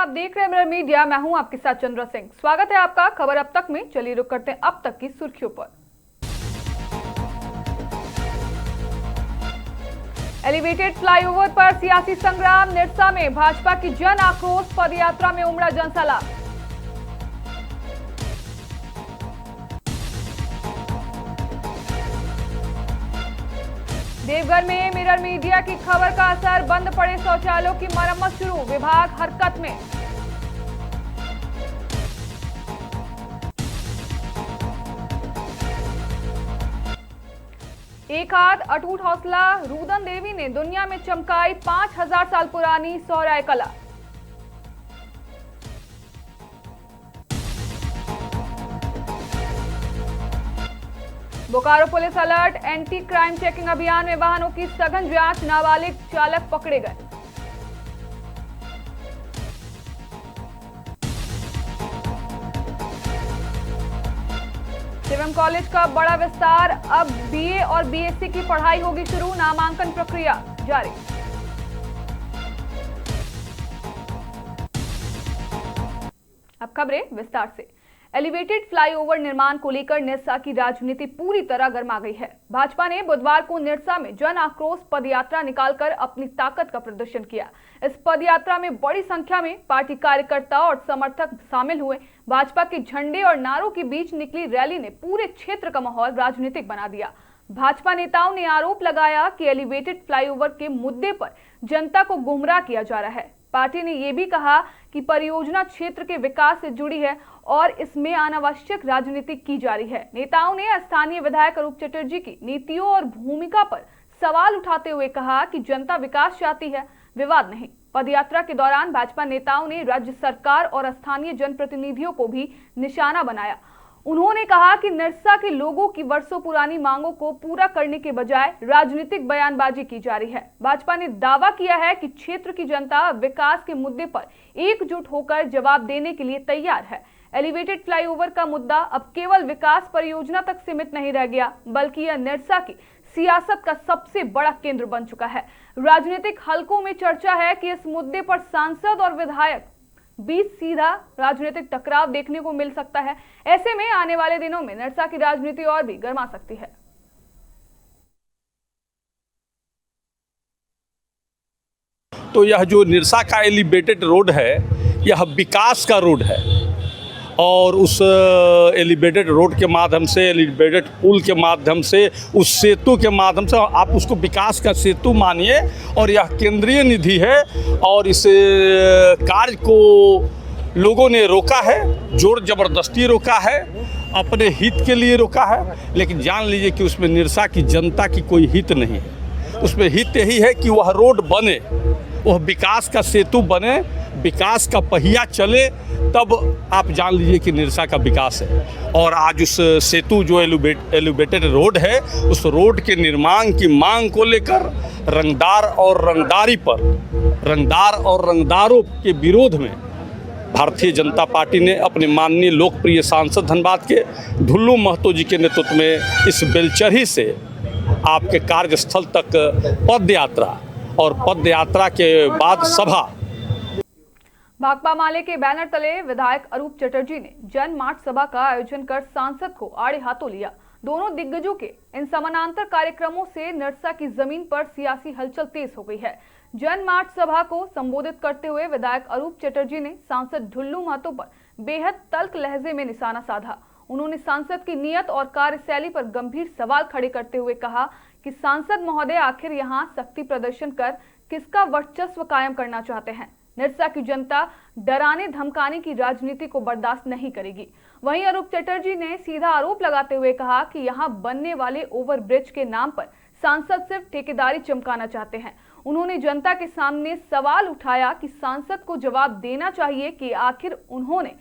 आप देख रहे हैं मिरर मीडिया। मैं हूं आपके साथ चंद्रा सिंह। स्वागत है आपका खबर अब तक में। चलिए रुक करते हैं अब तक की सुर्खियों पर। एलिवेटेड फ्लाईओवर पर सियासी संग्राम। निरसा में भाजपा की जन आक्रोश पदयात्रा में उमड़ा जनसैलाब। देवघर में मिरर मीडिया की खबर का असर। बंद पड़े शौचालयों की मरम्मत शुरू, विभाग हरकत में। एक हाथ अटूट हौसला। रुदन देवी ने दुनिया में चमकाई 5000 साल पुरानी सोहराय कला। Bokaro police alert. Anti crime checking अभियान में वाहनों की सघन जांच। नाबालिग चालक पकड़े गए। शिवम कॉलेज का बड़ा विस्तार। अब बीए और बीएससी की पढ़ाई होगी शुरू। नामांकन प्रक्रिया जारी। अब खबरें विस्तार से। एलिवेटेड फ्लाईओवर निर्माण को लेकर निरसा की राजनीति पूरी तरह गर्मा गई है। भाजपा ने बुधवार को निरसा में जन आक्रोश पदयात्रा निकालकर अपनी ताकत का प्रदर्शन किया। इस पदयात्रा में बड़ी संख्या में पार्टी कार्यकर्ता और समर्थक शामिल हुए। भाजपा के झंडे और नारों के बीच निकली रैली ने पूरे क्षेत्र का माहौल राजनीतिक बना दिया। भाजपा नेताओं ने आरोप लगाया कि एलिवेटेड फ्लाईओवर के मुद्दे पर जनता को गुमराह किया जा रहा है। पार्टी ने यह भी कहा कि परियोजना क्षेत्र के विकास से जुड़ी है और इसमें अनावश्यक राजनीति की जा रही है। नेताओं ने स्थानीय विधायक अरूप चटर्जी की नीतियों और भूमिका पर सवाल उठाते हुए कहा कि जनता विकास चाहती है, विवाद नहीं। पदयात्रा के दौरान भाजपा नेताओं ने राज्य सरकार और स्थानीय जनप्रतिनिधियों को भी निशाना बनाया। उन्होंने कहा कि निरसा के लोगों की वर्षों पुरानी मांगों को पूरा करने के बजाय राजनीतिक बयानबाजी की जा रही है। भाजपा ने दावा किया है कि क्षेत्र की जनता विकास के मुद्दे पर एकजुट होकर जवाब देने के लिए तैयार है। एलिवेटेड फ्लाईओवर का मुद्दा अब केवल विकास परियोजना तक सीमित नहीं रह गया, बल्कि यह निरसा की सियासत का सबसे बड़ा केंद्र बन चुका है। राजनीतिक हलकों में चर्चा है कि इस मुद्दे पर सांसद और विधायक बीच सीधा राजनीतिक टकराव देखने को मिल सकता है। ऐसे में आने वाले दिनों में निरसा की राजनीति और भी गर्मा सकती है। तो यह जो निरसा का एलिवेटेड रोड है, यह विकास का रोड है और उस एलिवेटेड रोड के माध्यम से, एलिवेटेड पुल के माध्यम से, उस सेतु के माध्यम से आप उसको विकास का सेतु मानिए। और यह केंद्रीय निधि है और इस कार्य को लोगों ने रोका है, जोर जबरदस्ती रोका है, अपने हित के लिए रोका है। लेकिन जान लीजिए कि उसमें निरसा की जनता की कोई हित नहीं है। उसमें हित यही है कि वह रोड बने, वह विकास का सेतु बने, विकास का पहिया चले, तब आप जान लीजिए कि निरसा का विकास है। और आज उस सेतु जो एलिवेटेड रोड है, उस रोड के निर्माण की मांग को लेकर रंगदार और रंगदारों के विरोध में भारतीय जनता पार्टी ने अपने माननीय लोकप्रिय सांसद धनबाद के ढुल्लू महतो जी के नेतृत्व में इस बेलचरही से आपके कार्यस्थल तक पदयात्रा और पदयात्रा के बाद सभा। भाकपा माले के बैनर तले विधायक अरूप चटर्जी ने जन मार्च सभा का आयोजन कर सांसद को आड़े हाथों लिया। दोनों दिग्गजों के इन समानांतर कार्यक्रमों से निरसा की जमीन पर सियासी हलचल तेज हो गई है। जन मार्च सभा को संबोधित करते हुए विधायक अरूप चटर्जी ने सांसद ढुल्लू महतो पर बेहद तल्ख लहजे में निशाना साधा। उन्होंने सांसद की नीयत और कार्यशैली पर गंभीर सवाल खड़े करते हुए कहा कि सांसद महोदय आखिर यहाँ शक्ति प्रदर्शन कर किसका वर्चस्व कायम करना चाहते हैं। निरसा की जनता डराने धमकाने की राजनीति को बर्दाश्त नहीं करेगी। वहीं अरूप चटर्जी ने सीधा आरोप लगाते हुए कहा कि यहां बनने वाले ओवरब्रिज के नाम पर सांसद सिर्फ ठेकेदारी चमकाना चाहते हैं। उन्होंने जनता के सामने सवाल उठाया कि सांसद को जवाब देना चाहिए कि आखिर उन्होंने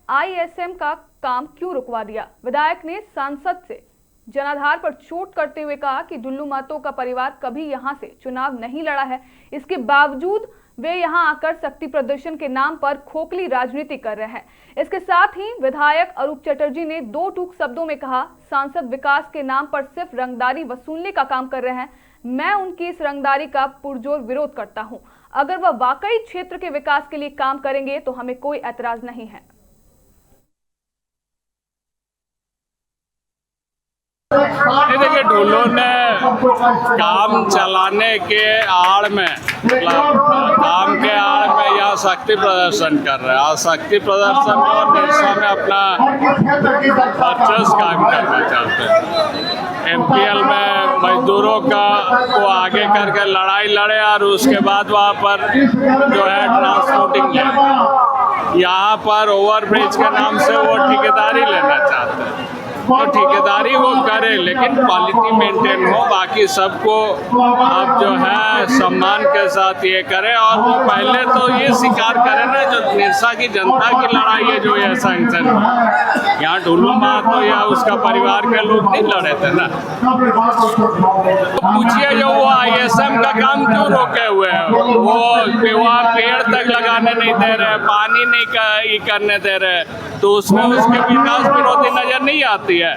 आईएसएम का काम क्यों रुकवा दिया। विधायक ने सांसद से जनाधार पर चोट करते हुए कहा कि ढुल्लू महतो का परिवार कभी यहां से चुनाव नहीं लड़ा है, इसके बावजूद वे यहां आकर शक्ति प्रदर्शन के नाम पर खोखली राजनीति कर रहे हैं। इसके साथ ही विधायक अरूप चटर्जी ने दो टूक शब्दों में कहा, सांसद विकास के नाम पर सिर्फ रंगदारी वसूलने का काम कर रहे हैं। मैं उनकी इस रंगदारी का पुरजोर विरोध करता हूं। अगर वह वाकई क्षेत्र के विकास के लिए काम करेंगे तो हमें कोई ऐतराज नहीं है। देखिए, ढुल्लू ने काम चलाने के आड़ में, मतलब काम के आड़ में यह शक्ति प्रदर्शन कर रहे हैं और शक्ति प्रदर्शन और निरसा में अपना वर्चस्व कायम करना चाहते हैं। एमपीएल में मजदूरों को आगे करके लड़ाई लड़े और उसके बाद वहाँ पर जो है ट्रांसपोर्टिंग ले, यहाँ पर ओवरब्रिज के नाम से वो ठेकेदारी लेना चाहते हैं। तो ठेकेदारी वो करे लेकिन क्वालिटी मेंटेन हो, बाकी सबको अब जो है सम्मान के साथ ये करे। और वो पहले तो ये स्वीकार करे ना, जो निरसा की जनता की लड़ाई है जो ये सैंक्शन है, यहाँ ढुल्लू तो या उसका परिवार के लोग नहीं लड़े थे ना। तो पूछिए जो वो ISM का काम क्यों रोके हुए हैं, वो पेड़ तक लगाने नहीं दे रहे, पानी नहीं करने दे रहे, तो उसमें उसके विकास विरोधी नजर नहीं आती है।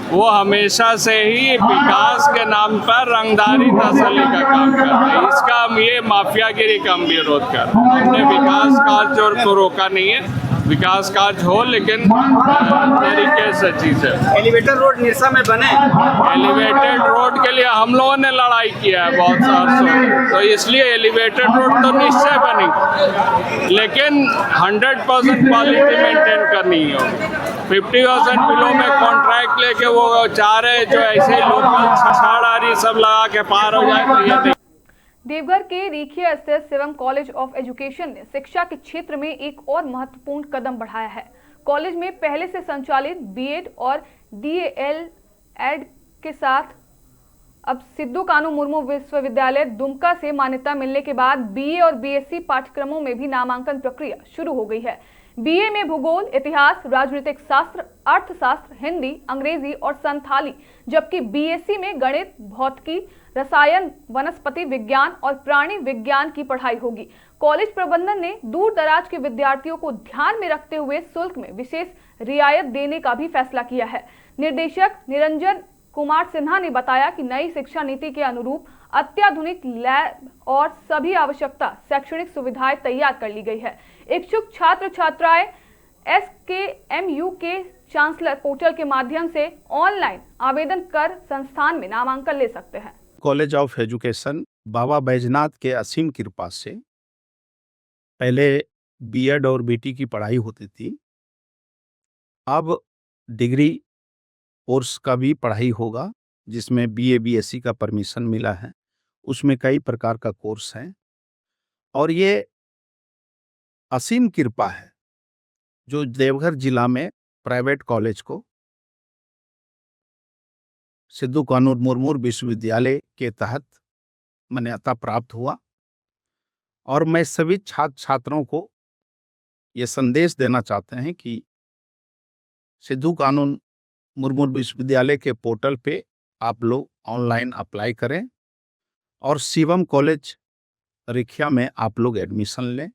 वो हमेशा से ही विकास के नाम पर रंगदारी तसल्ली का काम करते हैं। इसका हम ये माफियागिरी का हम विरोध कर रहे हैं। हमने विकास कार्य को रोका नहीं है, विकास कार्य हो लेकिन तरीके से चीजें। एलिवेटेड रोड निरसा में बने, एलिवेटेड रोड के लिए हम लोगों ने लड़ाई किया है बहुत सालों, तो इसलिए एलिवेटेड रोड तो निश्चय बनेगी, लेकिन 100% क्वालिटी मेंटेन करनी होगी। 50% बिलो में कॉन्ट्रैक्ट लेके वो चाह रहे जो ऐसे लोकल छाड़ारी सब लगा के पार हो जाए तो ये देवघर के रीखिया स्थित शिवम कॉलेज ऑफ एजुकेशन ने शिक्षा के क्षेत्र में एक और महत्वपूर्ण कदम बढ़ाया है। कॉलेज में पहले से संचालित बीएड और DELED के साथ अब सिद्धू कानू मुर्मू विश्वविद्यालय दुमका से मान्यता मिलने के बाद BA और BSc पाठ्यक्रमों में भी नामांकन प्रक्रिया शुरू हो गई है। BA में भूगोल, इतिहास, राजनीतिक शास्त्र, अर्थशास्त्र, हिंदी, अंग्रेजी और संथाली, जबकि BSc में गणित, भौतिकी, रसायन, वनस्पति विज्ञान और प्राणी विज्ञान की पढ़ाई होगी। कॉलेज प्रबंधन ने दूर दराज के विद्यार्थियों को ध्यान में रखते हुए शुल्क में विशेष रियायत देने का भी फैसला किया है। निर्देशक निरंजन कुमार सिन्हा ने बताया कि नई शिक्षा नीति के अनुरूप अत्याधुनिक लैब और सभी आवश्यकता शैक्षणिक सुविधाएं तैयार कर ली गई है। इच्छुक छात्र छात्राएं SKMU के चांसलर पोर्टल के माध्यम से ऑनलाइन आवेदन कर संस्थान में नामांकन ले सकते हैं। कॉलेज ऑफ एजुकेशन बाबा बैजनाथ के असीम कृपा से पहले बीएड और बीटी की पढ़ाई होती थी, अब डिग्री कोर्स का भी पढ़ाई होगा जिसमें BA BSc का परमिशन मिला है। उसमें कई प्रकार का कोर्स है और ये असीम कृपा है जो देवघर जिला में प्राइवेट कॉलेज को सिद्धू कानू मुर्मू विश्वविद्यालय के तहत मान्यता प्राप्त हुआ। और मैं सभी छात्र छात्रों को ये संदेश देना चाहते हैं कि सिद्धू कानू मुर्मू विश्वविद्यालय के पोर्टल पे आप लोग ऑनलाइन अप्लाई करें और शिवम कॉलेज रिखिया में आप लोग एडमिशन लें।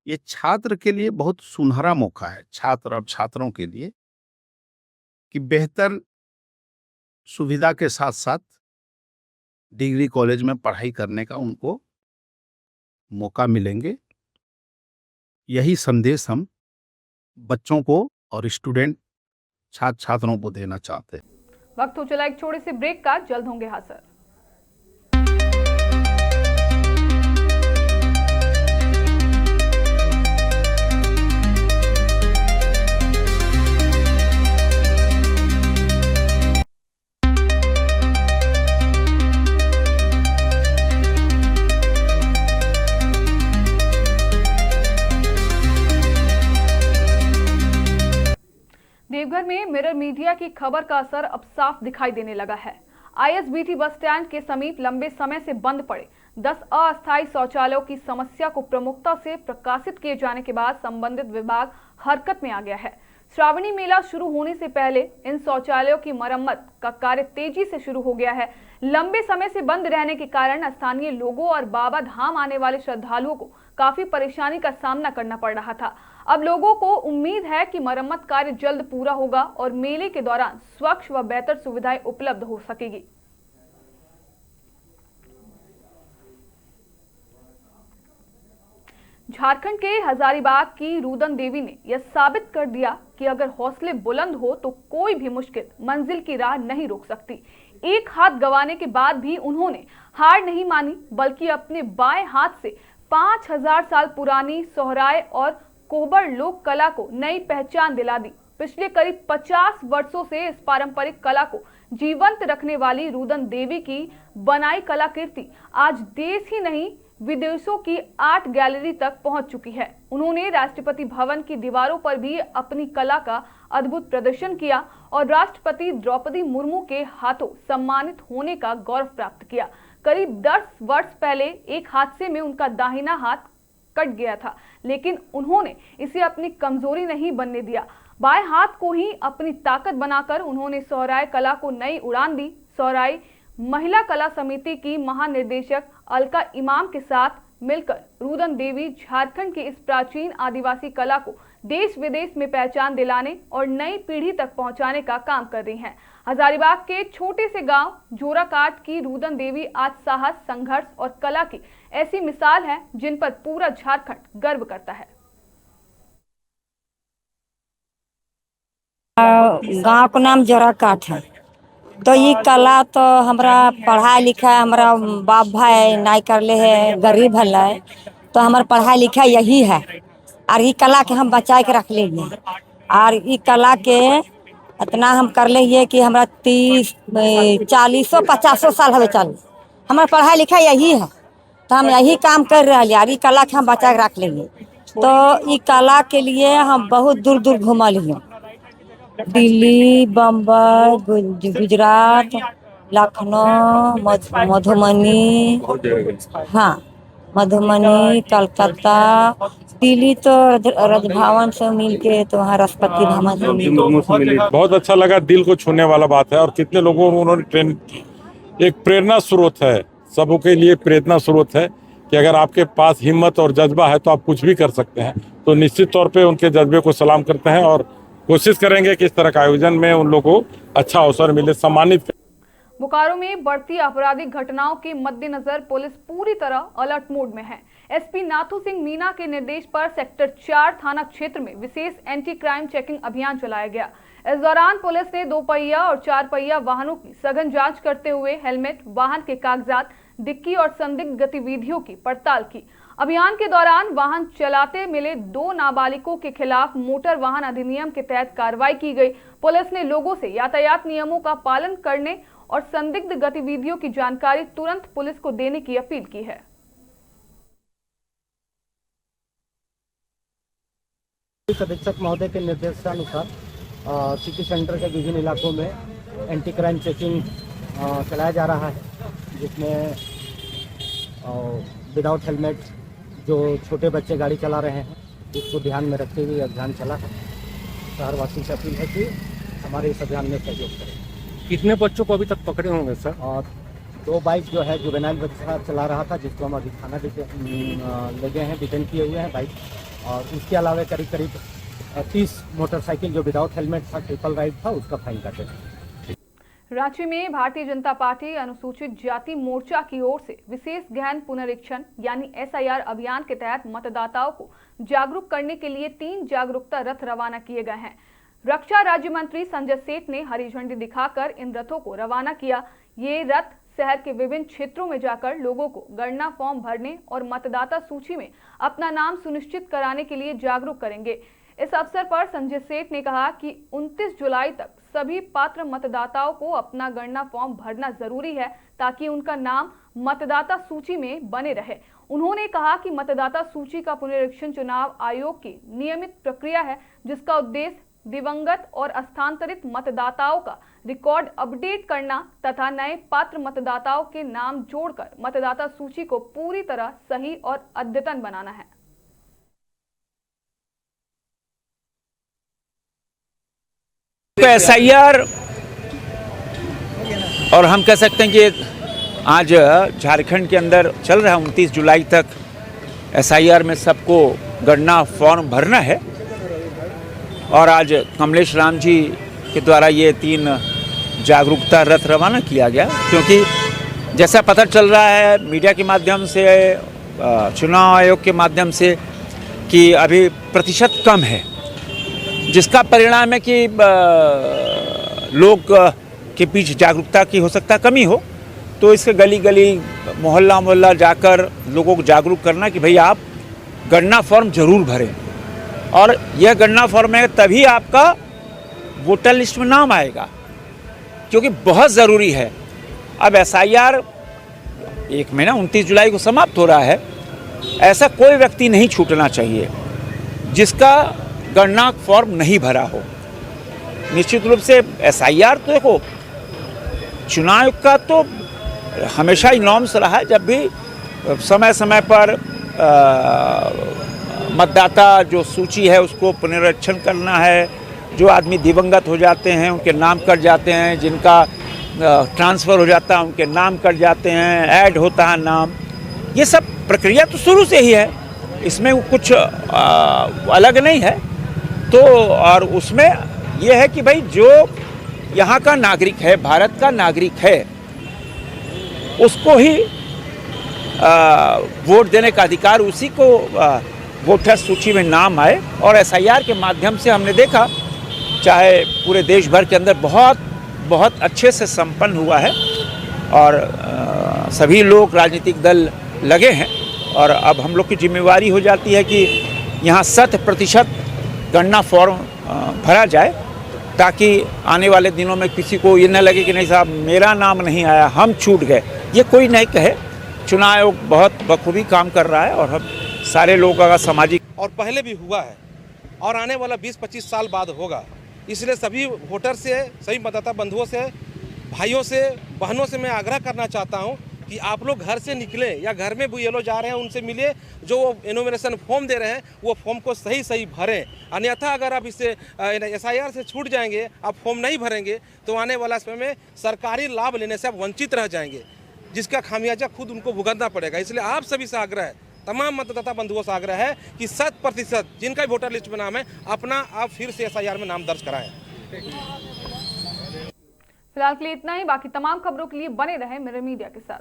ये छात्र के लिए बहुत सुनहरा मौका है, छात्र और छात्रों के लिए, कि बेहतर सुविधा के साथ साथ डिग्री कॉलेज में पढ़ाई करने का उनको मौका मिलेंगे। यही संदेश हम बच्चों को और स्टूडेंट छात्र छात्रों को देना चाहते हैं। वक्त हो चला एक छोटे से ब्रेक का, जल्द होंगे हाजिर। देवघर में मिरर मीडिया की खबर का असर अब साफ दिखाई देने लगा है। ISBT बस स्टैंड के समीप लंबे समय से बंद पड़े 10 अस्थायी शौचालयों की समस्या को प्रमुखता से प्रकाशित किए जाने के बाद संबंधित विभाग हरकत में आ गया है। श्रावणी मेला शुरू होने से पहले इन शौचालयों की मरम्मत का कार्य तेजी से शुरू हो गया है। लंबे समय से बंद रहने के कारण स्थानीय लोगों और बाबा धाम आने वाले श्रद्धालुओं को काफी परेशानी का सामना करना पड़ रहा था। अब लोगों को उम्मीद है कि मरम्मत कार्य जल्द पूरा होगा और मेले के दौरान स्वच्छ व बेहतर सुविधाएं उपलब्ध हो सकेगी। झारखंड के हजारीबाग की रुदन देवी ने यह साबित कर दिया कि अगर हौसले बुलंद हो तो कोई भी मुश्किल मंजिल की राह नहीं रोक सकती। एक हाथ गंवाने के बाद भी उन्होंने हार नहीं मानी, बल्कि अपने बाएं हाथ से 5000 साल पुरानी सोहराय और कोहबर लोक कला को नई पहचान दिला दी। पिछले करीब 50 वर्षों से इस पारंपरिक कला को जीवंत रखने वाली रुदन देवी की बनाई कलाकृति आज देश ही नहीं विदेशों की आर्ट गैलरी तक पहुंच चुकी है। उन्होंने राष्ट्रपति भवन की दीवारों पर भी अपनी कला का अद्भुत प्रदर्शन किया और राष्ट्रपति द्रौपदी मुर्मू के हाथों सम्मानित होने का गौरव प्राप्त किया। करीब 10 वर्ष पहले एक हादसे में उनका दाहिना हाथ कट गया था, लेकिन उन्होंने इसे अपनी कमजोरी नहीं बनने दिया। बाएं हाथ को ही अपनी ताकत बनाकर उन्होंने सोहराय कला को नई उड़ान दी। सोहराय महिला कला समिति की महानिर्देशक अलका इमाम के साथ मिलकर रुदन देवी झारखंड की इस प्राचीन आदिवासी कला को देश विदेश में पहचान दिलाने और नई पीढ़ी तक पहुंचाने का काम कर रही हैं। हजारीबाग के छोटे से गांव जोराकाट की रुदन देवी आज साहस, संघर्ष और कला की ऐसी मिसाल है जिन पर पूरा झारखंड गर्व करता है। गांव का नाम जोराकाट है। तो ये कला तो हमरा पढ़ाई लिखा हमरा बाप भाई नहीं करले है, गरीब है, तो हमारा पढ़ाई लिखा यही है और ये कला के हम बचा के रख लेंगे। और ये कला के इतना हम कर लिए कि हमरा 30, 40, 50 साल हमें चल। हमारा पढ़ाई लिखा यही है, तो हम यही काम कर रहे हैं और ये कला के हम बचा के रख लेंगे। तो ये कला के लिए हम बहुत दूर दूर घूमल हैं, दिल्ली, बम्बई, गुजरात, लखनऊ, मधुबनी, हाँ मधुबनी, कलकत्ता, दिल्ली तो राजभवन से मिलके तो वहाँ राष्ट्रपति भवन से मिले। बहुत अच्छा लगा, दिल को छूने वाला बात है। और कितने लोगों को उन्होंने एक प्रेरणा स्रोत है, सबों के लिए प्रेरणा स्रोत है कि अगर आपके पास हिम्मत और जज्बा है तो आप कुछ भी कर सकते हैं। तो निश्चित तौर पे उनके जज्बे को सलाम करते हैं और कोशिश करेंगे कि इस तरह का आयोजन में उन लोगों को अच्छा अवसर मिले, सम्मानित। बोकारो में बढ़ती आपराधिक घटनाओं के मद्देनजर पुलिस पूरी तरह अलर्ट मोड में है। एसपी नाथू सिंह मीना के निर्देश पर सेक्टर 4 थाना क्षेत्र में विशेष एंटी क्राइम चेकिंग अभियान चलाया गया। इस दौरान पुलिस ने 2 पहिया और 4 पहिया वाहनों की सघन जांच करते हुए हेलमेट, वाहन के कागजात, डिक्की और संदिग्ध गतिविधियों की पड़ताल की। अभियान के दौरान वाहन चलाते मिले 2 नाबालिगों के खिलाफ मोटर वाहन अधिनियम के तहत कार्रवाई की गई। पुलिस ने लोगों से यातायात नियमों का पालन करने और संदिग्ध गतिविधियों की जानकारी तुरंत पुलिस को देने की अपील की है। पुलिस अधीक्षक महोदय के निर्देशानुसार सिटी सेंटर के विभिन्न इलाकों में एंटी क्राइम चेकिंग चलाया जा रहा है, जिसमें विदाउट हेलमेट जो छोटे बच्चे गाड़ी चला रहे हैं उसको ध्यान में रखते हुए अभियान चला है। शहरवासी से अपील है कि हमारे इस अभियान में सहयोग करें। कितने बच्चों को अभी तक पकड़े होंगे सर? और 2 बाइक जो है जुवेनाइल बच्चा चला रहा था, जिसको हम अभी थाना ले गए हैं, डिटेन किए हुए हैं बाइक। और उसके अलावा करीब 30 मोटरसाइकिल जो विदाउट हेलमेट था, ट्रिपल राइड था, उसका फाइन काटे। रांची में भारतीय जनता पार्टी अनुसूचित जाति मोर्चा की ओर से विशेष गहन पुनरीक्षण यानी SIR अभियान के तहत मतदाताओं को जागरूक करने के लिए 3 जागरूकता रथ रवाना किए गए हैं। रक्षा राज्य मंत्री संजय सेठ ने हरी झंडी दिखाकर इन रथों को रवाना किया। ये रथ शहर के विभिन्न क्षेत्रों में जाकर लोगों को गणना फॉर्म भरने और मतदाता सूची में अपना नाम सुनिश्चित कराने के लिए जागरूक करेंगे। इस अवसर पर संजय सेठ ने कहा कि 29 जुलाई तक सभी पात्र मतदाताओं को अपना गणना फॉर्म भरना जरूरी है ताकि उनका नाम मतदाता सूची में बने रहे। उन्होंने कहा कि मतदाता सूची का पुनरीक्षण चुनाव आयोग की नियमित प्रक्रिया है, जिसका उद्देश्य दिवंगत और स्थानांतरित मतदाताओं का रिकॉर्ड अपडेट करना तथा नए पात्र मतदाताओं के नाम जोड़कर मतदाता सूची को पूरी तरह सही और अद्यतन बनाना है। SIR और हम कह सकते हैं कि आज झारखंड के अंदर चल रहा है 29 जुलाई तक SIR में सबको गणना फॉर्म भरना है। और आज कमलेश राम जी के द्वारा ये 3 जागरूकता रथ रवाना किया गया, क्योंकि जैसा पता चल रहा है मीडिया के माध्यम से, चुनाव आयोग के माध्यम से कि अभी प्रतिशत कम है, जिसका परिणाम है कि लोग के बीच जागरूकता की हो सकता कमी हो। तो इसके गली गली मोहल्ला मोहल्ला जाकर लोगों को जागरूक करना कि भाई आप गणना फॉर्म जरूर भरें, और यह गणना फॉर्म है तभी आपका वोटर लिस्ट में नाम आएगा, क्योंकि बहुत ज़रूरी है। अब SIR 1 महीना 29 जुलाई को समाप्त हो रहा है। ऐसा कोई व्यक्ति नहीं छूटना चाहिए जिसका गणना फॉर्म नहीं भरा हो। निश्चित रूप से SIR तो देखो, चुनाव का तो हमेशा ही नॉर्म्स रहा है, जब भी समय समय पर मतदाता जो सूची है उसको पुनरीक्षण करना है। जो आदमी दिवंगत हो जाते हैं उनके नाम कट जाते हैं, जिनका ट्रांसफ़र हो जाता है उनके नाम कट जाते हैं, ऐड होता है नाम। ये सब प्रक्रिया तो शुरू से ही है, इसमें कुछ अलग नहीं है। तो और उसमें यह है कि भाई जो यहाँ का नागरिक है, भारत का नागरिक है, उसको ही वोट देने का अधिकार, उसी को वोटर सूची में नाम आए। और SIR के माध्यम से हमने देखा, चाहे पूरे देश भर के अंदर बहुत अच्छे से संपन्न हुआ है, और सभी लोग राजनीतिक दल लगे हैं। और अब हम लोग की जिम्मेवारी हो जाती है कि यहाँ 100% गणना फॉर्म भरा जाए, ताकि आने वाले दिनों में किसी को ये न लगे कि नहीं साहब मेरा नाम नहीं आया, हम छूट गए। ये कोई नहीं कहे। चुनाव आयोग बहुत बखूबी काम कर रहा है, और हम सारे लोगों का सामाजिक और पहले भी हुआ है और आने वाला 20-25 साल बाद होगा। इसलिए सभी वोटर से, सभी मतदाता बंधुओं से, भाइयों से, बहनों से मैं आग्रह करना चाहता हूं कि आप लोग घर से निकले या घर में BLO जा रहे हैं उनसे मिलिए, जो इनोमिनेशन फॉर्म दे रहे हैं वो फॉर्म को सही भरें। अन्यथा अगर आप इससे SIR से छूट जाएंगे, आप फॉर्म नहीं भरेंगे, तो आने वाला समय में सरकारी लाभ लेने से आप वंचित रह जाएंगे, जिसका खामियाजा खुद उनको भुगतना पड़ेगा। इसलिए आप सभी से आग्रह है, तमाम मतदाता बंधुओं से आग्रह है कि 100% जिनका भी वोटर लिस्ट में नाम है, अपना आप फिर से SIR में नाम दर्ज कराएं। फिलहाल के लिए इतना ही। बाकी तमाम खबरों के लिए बने रहें मिरर मीडिया के साथ।